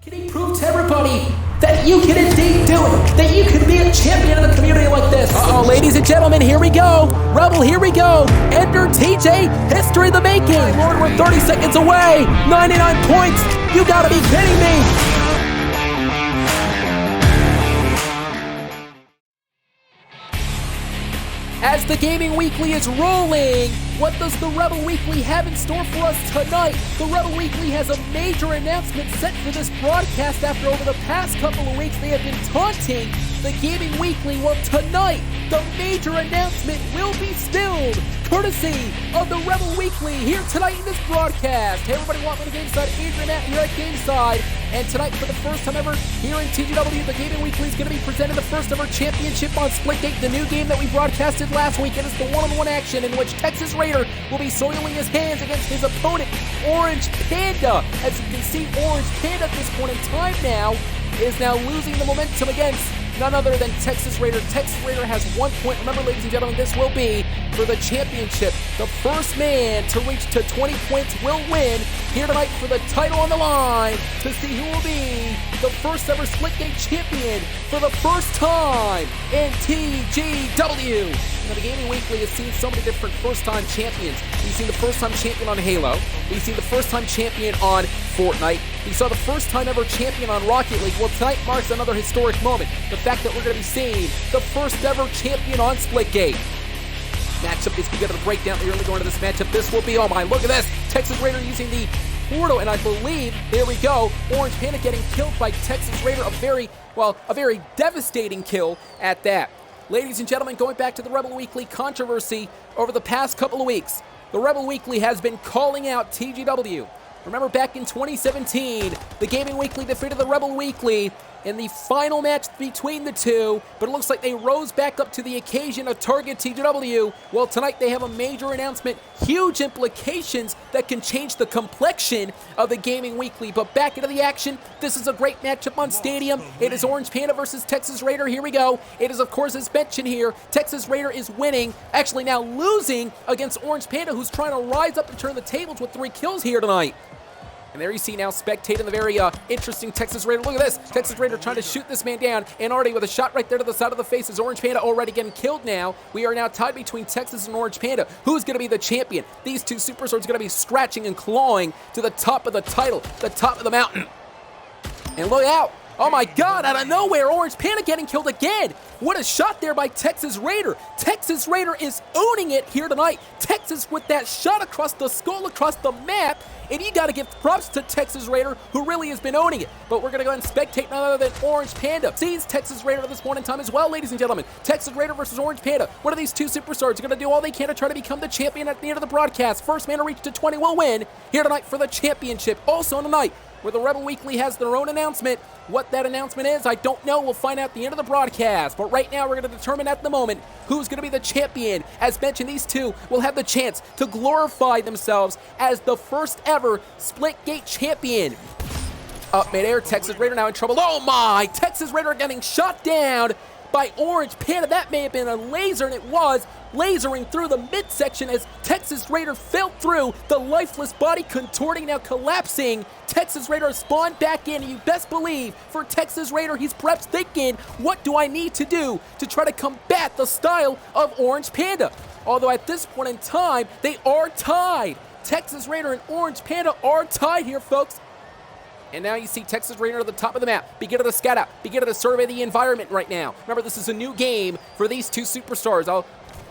Can he prove to everybody that you can indeed do it, that you can be a champion in a community like this? Uh-oh, ladies and gentlemen, here we go. Rebel, here we go. Enter TJ, history of the making. Lord, we're 30 seconds away. 99 points. You gotta be kidding me. As the Gaming Weekly is rolling, what does the Rebel Weekly have in store for us tonight? The Rebel Weekly has a major announcement set for this broadcast after over the past couple of weeks they have been taunting the Gaming Weekly. Well, tonight, the major announcement will be spilled, courtesy of the Rebel Weekly here tonight in this broadcast. Hey everybody, welcome to Gameside. Adrian here at Gameside. And tonight, for the first time ever, here in TGW, the Gaming Weekly is going to be presenting the first ever championship on Splitgate, the new game that we broadcasted last week. It is the one-on-one action in which Texas Raider will be soiling his hands against his opponent, OrangePanda. As you can see, OrangePanda at this point in time now is now losing the momentum against none other than Texas Raider. Texas Raider has 1 point. Remember, ladies and gentlemen, this will be for the championship. The first man to reach to 20 points will win. Here tonight for the title on the line to see who will be the first ever Splitgate champion for the first time in TGW. Now, the Gaming Weekly has seen so many different first-time champions. We've seen the first-time champion on Halo. We've seen the first-time champion on Fortnite. We saw the first-time ever champion on Rocket League. Well, tonight marks another historic moment. The fact that we're going to be seeing the first ever champion on Splitgate. Matchup is beginning to break down the early going to this matchup. This will be, oh my, look at this. Texas Raider using the portal, and I believe, there we go, OrangePanda getting killed by Texas Raider. A very devastating kill at that. Ladies and gentlemen, going back to the Rebel Weekly controversy over the past couple of weeks, the Rebel Weekly has been calling out TGW. Remember back in 2017, the Gaming Weekly defeated the Rebel Weekly in the final match between the two, but it looks like they rose back up to the occasion of target TGW. Well, tonight they have a major announcement, huge implications that can change the complexion of the Gaming Weekly. But back into the action, this is a great matchup on Stadium. It is OrangePanda versus Texas Raider. Here we go. It is, of course, as mentioned here, Texas Raider is winning, actually now losing against OrangePanda, who's trying to rise up and turn the tables with 3 kills here tonight. And there you see now spectating the very interesting Texas Raider. Look at this. Texas Raider trying to shoot this man down. And already with a shot right there to the side of the face is OrangePanda already getting killed now. We are now tied between Texas and OrangePanda. Who's going to be the champion? These two super swords are going to be scratching and clawing to the top of the title, the top of the mountain. And look out. Oh my God, out of nowhere, OrangePanda getting killed again. What a shot there by Texas Raider. Texas Raider is owning it here tonight. Texas with that shot across the skull, across the map. And you got to give props to Texas Raider, who really has been owning it. But we're going to go ahead and spectate none other than OrangePanda. Sees Texas Raider at this point in time as well, ladies and gentlemen. Texas Raider versus OrangePanda. One of these two superstars are going to do all they can to try to become the champion at the end of the broadcast. First man to reach to 20 will win here tonight for the championship. Also on the night, where the Rebel Weekly has their own announcement. What that announcement is, I don't know. We'll find out at the end of the broadcast. But right now, we're going to determine at the moment who's going to be the champion. As mentioned, these two will have the chance to glorify themselves as the first ever Splitgate champion. Up midair, Texas Raider now in trouble. Oh my! Texas Raider getting shot down by OrangePanda. That may have been a laser, and it was lasering through the midsection as Texas Raider fell through, the lifeless body contorting, now collapsing. Texas Raider spawned back in, and you best believe for Texas Raider, he's perhaps thinking, what do I need to do to try to combat the style of OrangePanda? Although at this point in time, they are tied. Texas Raider and OrangePanda are tied here, folks. And now you see Texas Raider at the top of the map, beginning to scout out, beginning to survey the environment right now. Remember, this is a new game for these two superstars.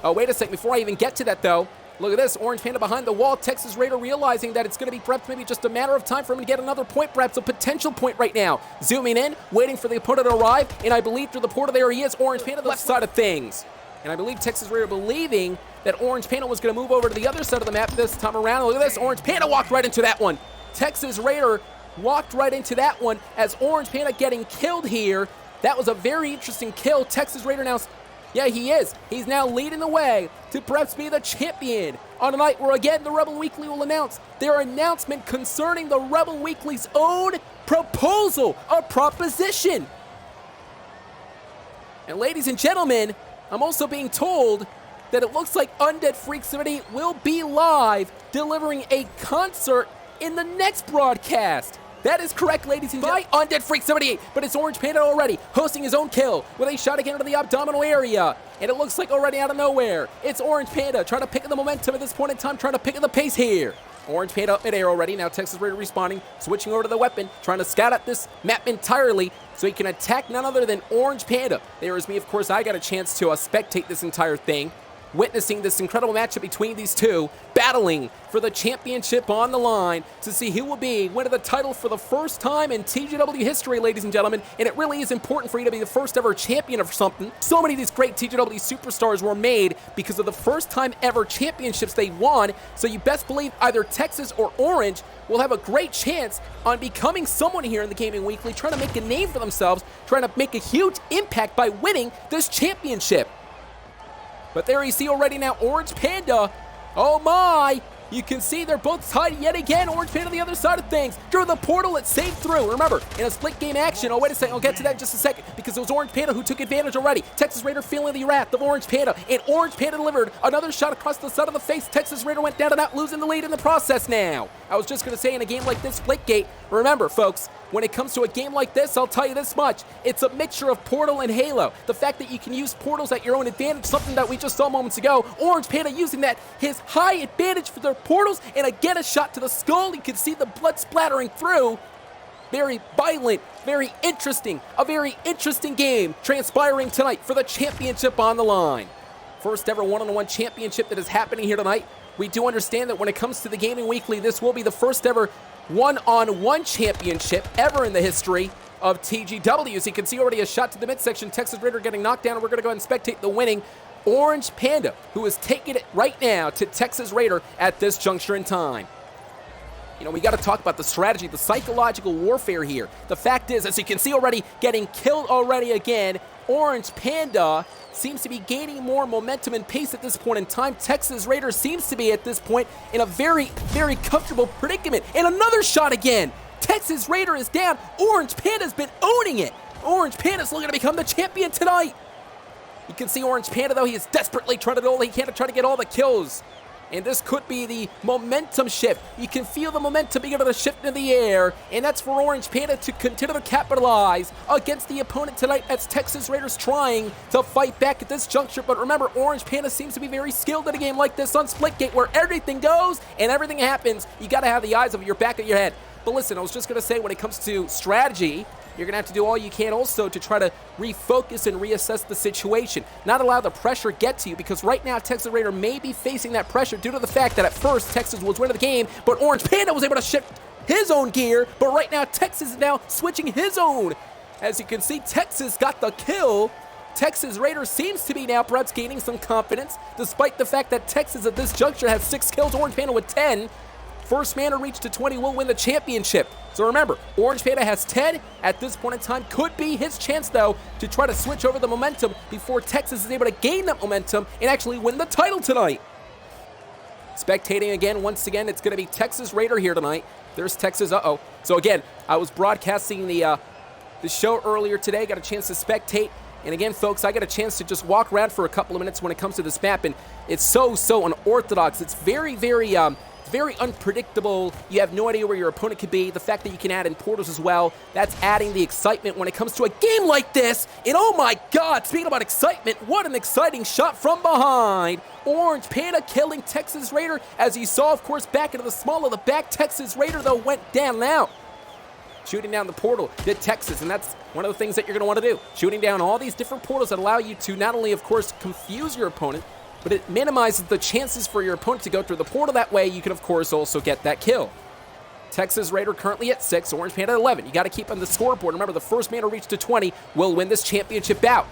Oh, wait a second, before I even get to that though, look at this, OrangePanda behind the wall, Texas Raider realizing that it's going to be perhaps maybe just a matter of time for him to get another point, perhaps a potential point right now. Zooming in, waiting for the opponent to arrive, and I believe through the portal there he is, OrangePanda, the left side of things. And I believe Texas Raider believing that OrangePanda was going to move over to the other side of the map this time around. Look at this, OrangePanda walked right into that one. Texas Raider walked right into that one as OrangePanda getting killed here. That was a very interesting kill. Texas Raider now, yeah, he is. He's now leading the way to perhaps be the champion on a night where, again, the Rebel Weekly will announce their announcement concerning the Rebel Weekly's own proposal, a proposition. And ladies and gentlemen, I'm also being told that it looks like Undead Freak 78 will be live delivering a concert in the next broadcast. That is correct, ladies and gentlemen. Undead Freak 78, but it's OrangePanda already hosting his own kill with a shot again into the abdominal area. And it looks like already out of nowhere, it's OrangePanda trying to pick up the momentum at this point in time, trying to pick up the pace here. OrangePanda up mid-air already. Now Texas Raider respawning, switching over to the weapon, trying to scout out this map entirely so he can attack none other than OrangePanda. There is me, of course. I got a chance to spectate this entire thing, witnessing this incredible matchup between these two, battling for the championship on the line to see who will be winning the title for the first time in TGW history, ladies and gentlemen. And it really is important for you to be the first ever champion of something. So many of these great TGW superstars were made because of the first time ever championships they won. So you best believe either Texas or Orange will have a great chance on becoming someone here in the Gaming Weekly, trying to make a name for themselves, trying to make a huge impact by winning this championship. But there you see already now OrangePanda. Oh my! You can see they're both tied yet again. OrangePanda on the other side of things. Through the portal, it saved through. Remember, in a split game action, oh wait a second, I'll get to that in just a second, because it was OrangePanda who took advantage already. Texas Raider feeling the wrath of OrangePanda, and OrangePanda delivered another shot across the side of the face. Texas Raider went down and out, losing the lead in the process now. I was just going to say, in a game like this, Splitgate, remember folks, when it comes to a game like this, I'll tell you this much. It's a mixture of Portal and Halo. The fact that you can use portals at your own advantage, something that we just saw moments ago. OrangePanda using that, his high advantage for their portals, and again a shot to the skull. You can see the blood splattering through. Very violent, very interesting, a very interesting game transpiring tonight for the championship on the line. First ever one-on-one championship that is happening here tonight. We do understand that when it comes to the Gaming Weekly, this will be the first ever one-on-one championship ever in the history of TGW. As you can see already a shot to the midsection, Texas Raider getting knocked down, and we're going to go ahead and spectate the winning OrangePanda, who is taking it right now to Texas Raider at this juncture in time. You know, we got to talk about the strategy, the psychological warfare here. The fact is, as you can see already, getting killed already again, OrangePanda seems to be gaining more momentum and pace at this point in time. Texas Raider seems to be at this point in a very, very comfortable predicament. And another shot again. Texas Raider is down. OrangePanda's been owning it. OrangePanda's looking to become the champion tonight. You can see OrangePanda, though, he is desperately trying to do all he can to try to get all the kills. And this could be the momentum shift. You can feel the momentum beginning to shift in the air. And that's for OrangePanda to continue to capitalize against the opponent tonight as Texas Raiders trying to fight back at this juncture. But remember, OrangePanda seems to be very skilled in a game like this on Splitgate, where everything goes and everything happens. You got to have the eyes of your back of your head. But listen, I was just going to say, when it comes to strategy, you're going to have to do all you can also to try to refocus and reassess the situation. Not allow the pressure get to you, because right now Texas Raider may be facing that pressure due to the fact that at first Texas was winning the game, but OrangePanda was able to shift his own gear, but right now Texas is now switching his own. As you can see, Texas got the kill. Texas Raider seems to be now perhaps gaining some confidence, despite the fact that Texas at this juncture has 6 kills, OrangePanda with 10. First man to reach to 20 will win the championship. So remember, OrangePanda has 10 at this point in time. Could be his chance, though, to try to switch over the momentum before Texas is able to gain that momentum and actually win the title tonight. Spectating again, once again, it's going to be Texas Raider here tonight. There's Texas, So again, I was broadcasting the show earlier today, got a chance to spectate. And again, folks, I got a chance to just walk around for a couple of minutes when it comes to this map, and it's so unorthodox. It's very, very unpredictable. You have no idea where your opponent could be. The fact that you can add in portals as well, that's adding the excitement when it comes to a game like this. And oh my God, speaking about excitement, what an exciting shot from behind. OrangePanda killing Texas Raider, as you saw, of course, back into the small of the back. Texas Raider, though, went down and out. Shooting down the portal did Texas, and that's one of the things that you're going to want to do. Shooting down all these different portals that allow you to not only, of course, confuse your opponent, but it minimizes the chances for your opponent to go through the portal. That way, you can, of course, also get that kill. Texas Raider currently at 6, OrangePanda at 11. You got to keep on the scoreboard. Remember, the first man to reach to 20 will win this championship bout.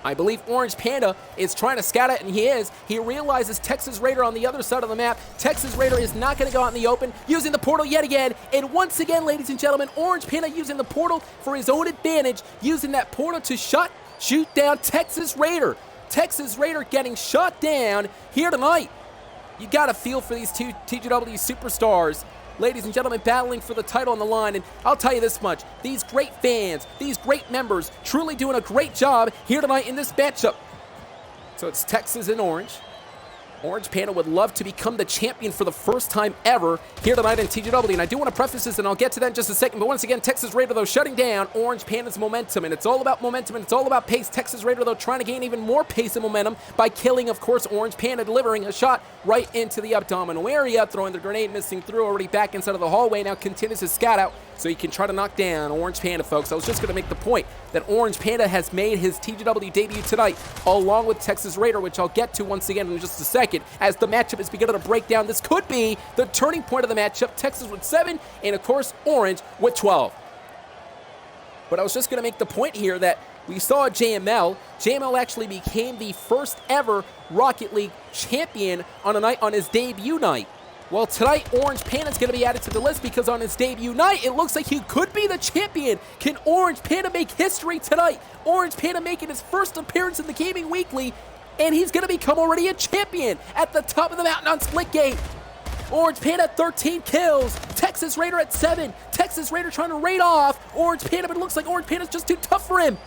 I believe OrangePanda is trying to scout it, and he is. He realizes Texas Raider on the other side of the map. Texas Raider is not going to go out in the open, using the portal yet again. And once again, ladies and gentlemen, OrangePanda using the portal for his own advantage, using that portal to shoot down Texas Raider. Texas Raider getting shot down here tonight. You got to feel for these two TGW superstars, ladies and gentlemen, battling for the title on the line. And I'll tell you this much, these great fans, these great members, truly doing a great job here tonight in this matchup. So it's Texas and Orange. OrangePanda would love to become the champion for the first time ever here tonight in TGW. And I do want to preface this, and I'll get to that in just a second. But once again, Texas Raider, though, shutting down OrangePanda's momentum. And it's all about momentum, and it's all about pace. Texas Raider, though, trying to gain even more pace and momentum by killing, of course, OrangePanda, delivering a shot right into the abdominal area, throwing the grenade, missing through, already back inside of the hallway. Now continues his scout out so he can try to knock down OrangePanda, folks. I was just going to make the point that OrangePanda has made his TGW debut tonight, along with Texas Raider, which I'll get to once again in just a second, as the matchup is beginning to break down. This could be the turning point of the matchup. Texas with 7, and of course, Orange with 12. But I was just going to make the point here that we saw JML. JML actually became the first ever Rocket League champion on a night on his debut night. Well, tonight, OrangePanda is going to be added to the list because on his debut night, it looks like he could be the champion. Can OrangePanda make history tonight? OrangePanda making his first appearance in the Gaming Weekly, and he's going to become already a champion at the top of the mountain on Splitgate. OrangePanda at 13 kills. Texas Raider at 7. Texas Raider trying to raid off OrangePanda, but it looks like OrangePanda's just too tough for him.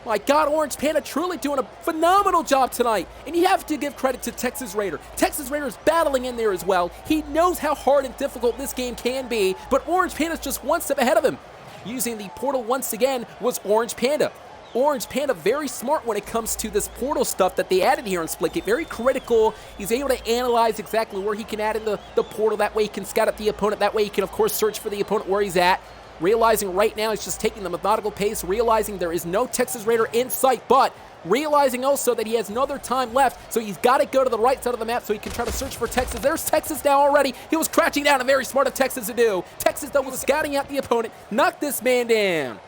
My God, OrangePanda truly doing a phenomenal job tonight. And you have to give credit to Texas Raider. Texas Raider is battling in there as well. He knows how hard and difficult this game can be, but OrangePanda's just one step ahead of him. Using the portal once again was OrangePanda. OrangePanda very smart when it comes to this portal stuff that they added here on Splitgate. Very critical. He's able to analyze exactly where he can add in the portal. That way he can scout out the opponent. That way he can, of course, search for the opponent where he's at. Realizing right now he's just taking the methodical pace, realizing there is no Texas Raider in sight, but realizing also that he has no other time left, so he's got to go to the right side of the map so he can try to search for Texas. There's Texas now already. He was crouching down, and very smart of Texas to do. Texas, though, was scouting out the opponent, knocked this man down.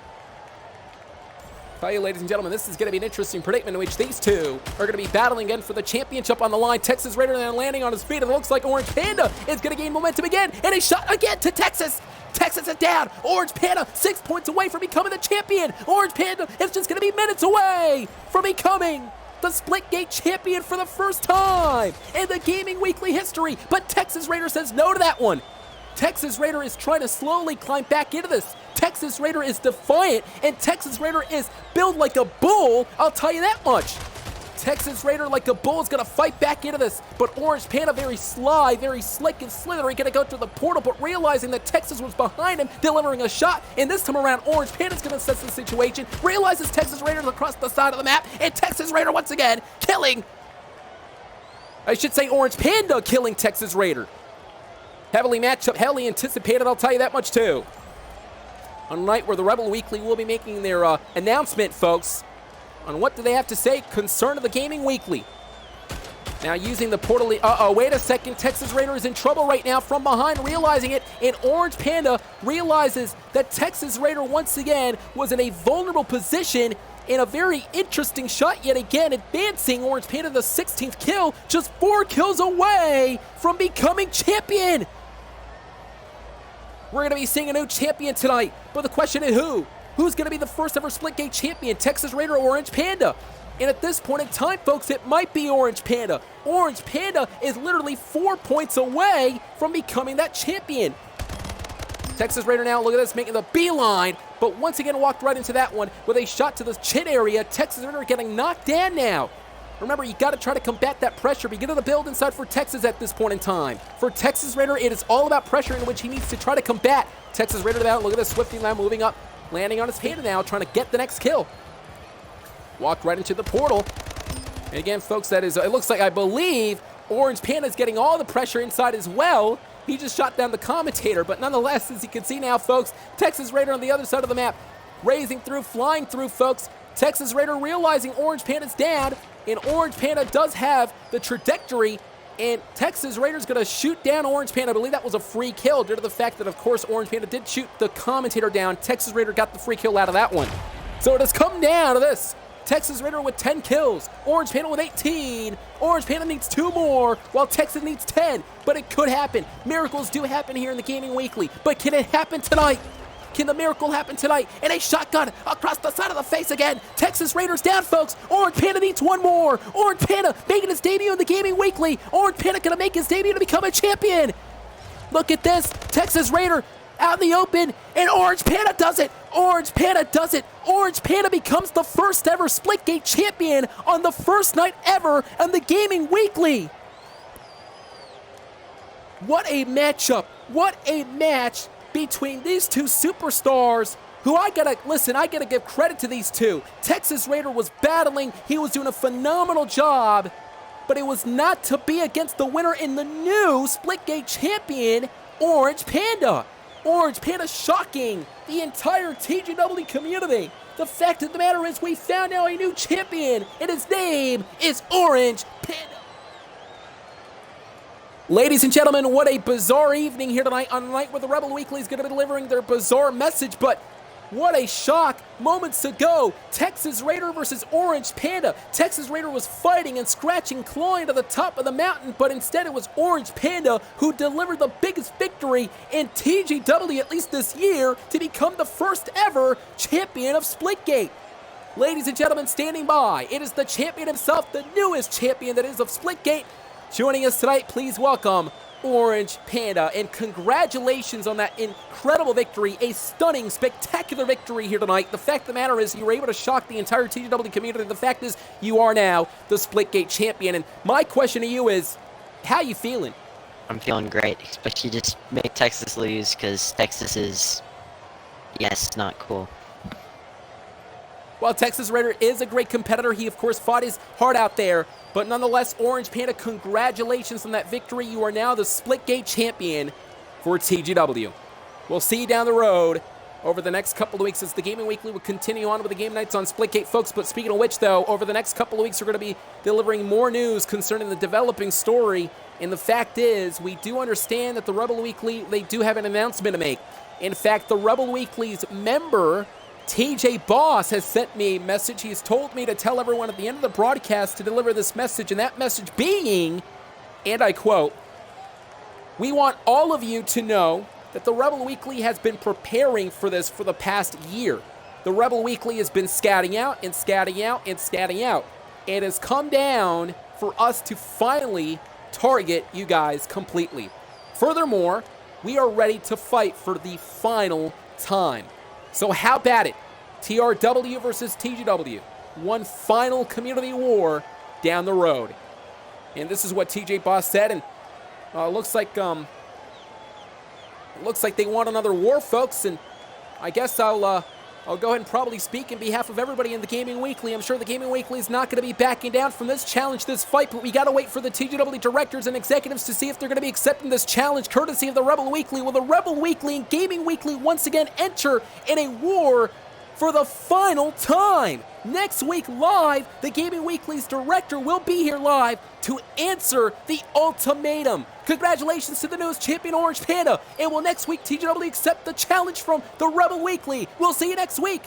Tell you, ladies and gentlemen, this is going to be an interesting predicament in which these two are going to be battling again for the championship on the line. Texas Raider then landing on his feet, and it looks like OrangePanda is going to gain momentum again, and a shot again to Texas. Texas is down. OrangePanda 6 points away from becoming the champion. OrangePanda is just going to be minutes away from becoming the Splitgate champion for the first time in the Gaming Weekly history. But Texas Raider says no to that one. Texas Raider is trying to slowly climb back into this. Texas Raider is defiant, and Texas Raider is built like a bull, I'll tell you that much. Texas Raider like a bull is going to fight back into this, but OrangePanda very sly, very slick and slithery, going to go through the portal, but realizing that Texas was behind him, delivering a shot, and this time around OrangePanda is going to assess the situation, realizes Texas Raider is across the side of the map, and Texas Raider once again killing, I should say OrangePanda killing Texas Raider. Heavily matched up, heavily anticipated, I'll tell you that much too. On a night where the Rebel Weekly will be making their announcement, folks, on what do they have to say concerning the Gaming Weekly. Now using the portal, wait a second, Texas Raider is in trouble right now from behind, realizing it, and OrangePanda realizes that Texas Raider once again was in a vulnerable position in a very interesting shot yet again, advancing OrangePanda the 16th kill, just 4 kills away from becoming champion. We're going to be seeing a new champion tonight, but the question is who? Who's going to be the first ever Splitgate champion, Texas Raider or OrangePanda? And at this point in time, folks, it might be OrangePanda. OrangePanda is literally 4 points away from becoming that champion. Texas Raider now, look at this, making the beeline, but once again walked right into that one with a shot to the chin area. Texas Raider getting knocked down now. Remember, you got to try to combat that pressure, beginning to build inside for Texas at this point in time. For Texas Raider, it is all about pressure in which he needs to try to combat. Texas Raider now, look at this, Swifty now moving up, landing on his panda now, trying to get the next kill. Walked right into the portal. And again, folks, that is, it looks like, I believe, OrangePanda is getting all the pressure inside as well. He just shot down the commentator, but nonetheless, as you can see now, folks, Texas Raider on the other side of the map, raising through, flying through, folks. Texas Raider realizing OrangePanda's down, and OrangePanda does have the trajectory, and Texas Raider's going to shoot down OrangePanda. I believe that was a free kill due to the fact that, of course, OrangePanda did shoot the commentator down. Texas Raider got the free kill out of that one. So it has come down to this. Texas Raider with 10 kills, OrangePanda with 18. OrangePanda needs 2 more, while Texas needs 10. But it could happen. Miracles do happen here in the Gaming Weekly. But can it happen tonight? Can the miracle happen tonight? And a shotgun across the side of the face again. Texas Raiders down, folks. OrangePanda needs 1 more. OrangePanda making his debut in the Gaming Weekly. OrangePanda gonna make his debut to become a champion. Look at this. Texas Raider out in the open, and OrangePanda does it. OrangePanda does it. OrangePanda becomes the first ever Splitgate champion on the first night ever on the Gaming Weekly. What a matchup. What a match between these two superstars who I gotta give credit to these two. Texas Raider was battling. He was doing a phenomenal job, but it was not to be against the winner in the new Splitgate champion, OrangePanda. OrangePanda shocking the entire TGW community. The fact of the matter is we found now a new champion, and his name is OrangePanda. Ladies and gentlemen, what a bizarre evening here tonight on the night where the Rebel Weekly is going to be delivering their bizarre message, but what a shock. Moments ago, Texas Raider versus OrangePanda. Texas Raider was fighting and scratching, clawing to the top of the mountain, but instead it was OrangePanda who delivered the biggest victory in TGW, at least this year, to become the first ever champion of Splitgate. Ladies and gentlemen, standing by, it is the champion himself, the newest champion that is of Splitgate. Joining us tonight, please welcome OrangePanda, and congratulations on that incredible victory, a stunning, spectacular victory here tonight. The fact of the matter is you were able to shock the entire TGW community. The fact is you are now the Splitgate champion, and my question to you is, how you feeling? I'm feeling great, especially just make Texas lose, because Texas is, yes, not cool. While Texas Raider is a great competitor, he of course fought his heart out there, but nonetheless, OrangePanda, congratulations on that victory. You are now the Splitgate champion for TGW. We'll see you down the road over the next couple of weeks as the Gaming Weekly will continue on with the game nights on Splitgate, folks. But speaking of which, though, over the next couple of weeks, we're going to be delivering more news concerning the developing story. And the fact is, we do understand that the Rebel Weekly, they do have an announcement to make. In fact, the Rebel Weekly's member, TJ Boss, has sent me a message. He's told me to tell everyone at the end of the broadcast to deliver this message, and that message being, and I quote, "We want all of you to know that the Rebel Weekly has been preparing for this for the past year. The Rebel Weekly has been scouting out and scouting out and scouting out. It has come down for us to finally target you guys completely. Furthermore, we are ready to fight for the final time. So how about it? TRW versus TGW. One final community war down the road." And this is what TJ Boss said, and looks like they want another war, folks, and I guess I'll go ahead and probably speak in behalf of everybody in the Gaming Weekly. I'm sure the Gaming Weekly is not going to be backing down from this challenge, this fight, but we got to wait for the TGW directors and executives to see if they're going to be accepting this challenge courtesy of the Rebel Weekly. Will the Rebel Weekly and Gaming Weekly once again enter in a war for the final time? Next week live, the Gaming Weekly's director will be here live to answer the ultimatum. Congratulations to the newest champion, OrangePanda. And will next week TGW accept the challenge from the Rebel Weekly? We'll see you next week.